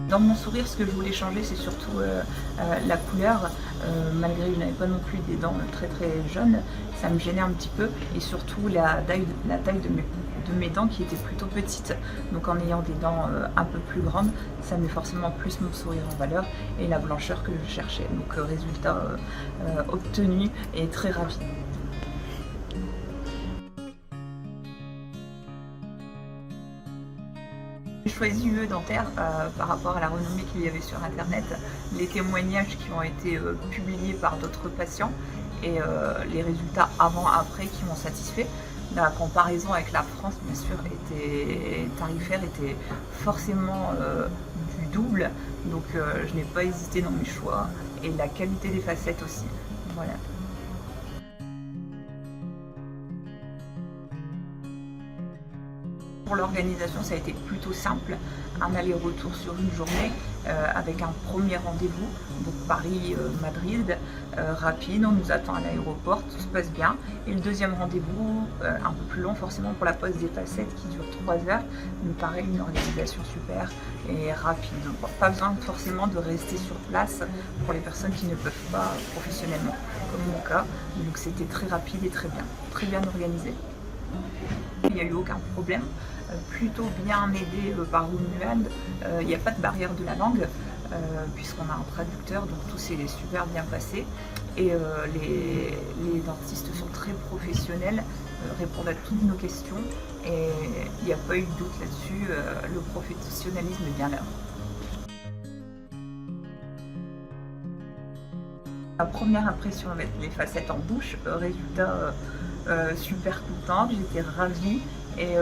Dans mon sourire, ce que je voulais changer, c'est surtout la couleur. Malgré que je n'avais pas non plus des dents très très jaunes, ça me gênait un petit peu. Et surtout la taille de mes dents qui étaient plutôt petites. Donc en ayant des dents un peu plus grandes, ça met forcément plus mon sourire en valeur et la blancheur que je cherchais. Donc résultat obtenu et très ravi. J'ai choisi UE Dentaire par rapport à la renommée qu'il y avait sur internet, les témoignages qui ont été publiés par d'autres patients et les résultats avant-après qui m'ont satisfait. La comparaison avec la France, bien sûr, tarifaire était forcément du double, donc je n'ai pas hésité dans mes choix et la qualité des facettes aussi. Voilà. Pour l'organisation, ça a été plutôt simple, un aller-retour sur une journée avec un premier rendez-vous, donc Paris-Madrid, rapide, on nous attend à l'aéroport, tout se passe bien. Et le deuxième rendez-vous, un peu plus long forcément pour la pose des facettes qui dure 3 heures, me paraît une organisation super et rapide. Donc, pas besoin forcément de rester sur place pour les personnes qui ne peuvent pas professionnellement, comme mon cas. Donc c'était très rapide et très bien organisé. Il n'y a eu aucun problème, plutôt bien aidé par Romuald. Il n'y a pas de barrière de la langue puisqu'on a un traducteur, donc tout s'est super bien passé. Et les dentistes sont très professionnels, répondent à toutes nos questions et il n'y a pas eu de doute là-dessus, le professionnalisme est bien là. La première impression avec les facettes en bouche, résultat super contente, j'étais ravie et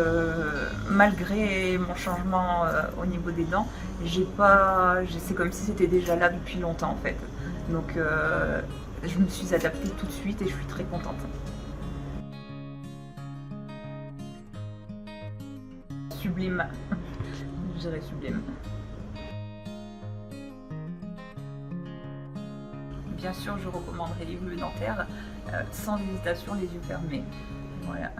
malgré mon changement au niveau des dents, c'est comme si c'était déjà là depuis longtemps en fait. Donc je me suis adaptée tout de suite et je suis très contente. Sublime, je dirais sublime. Bien sûr, je recommanderais les UE Dentaire sans hésitation, les yeux fermés. Voilà.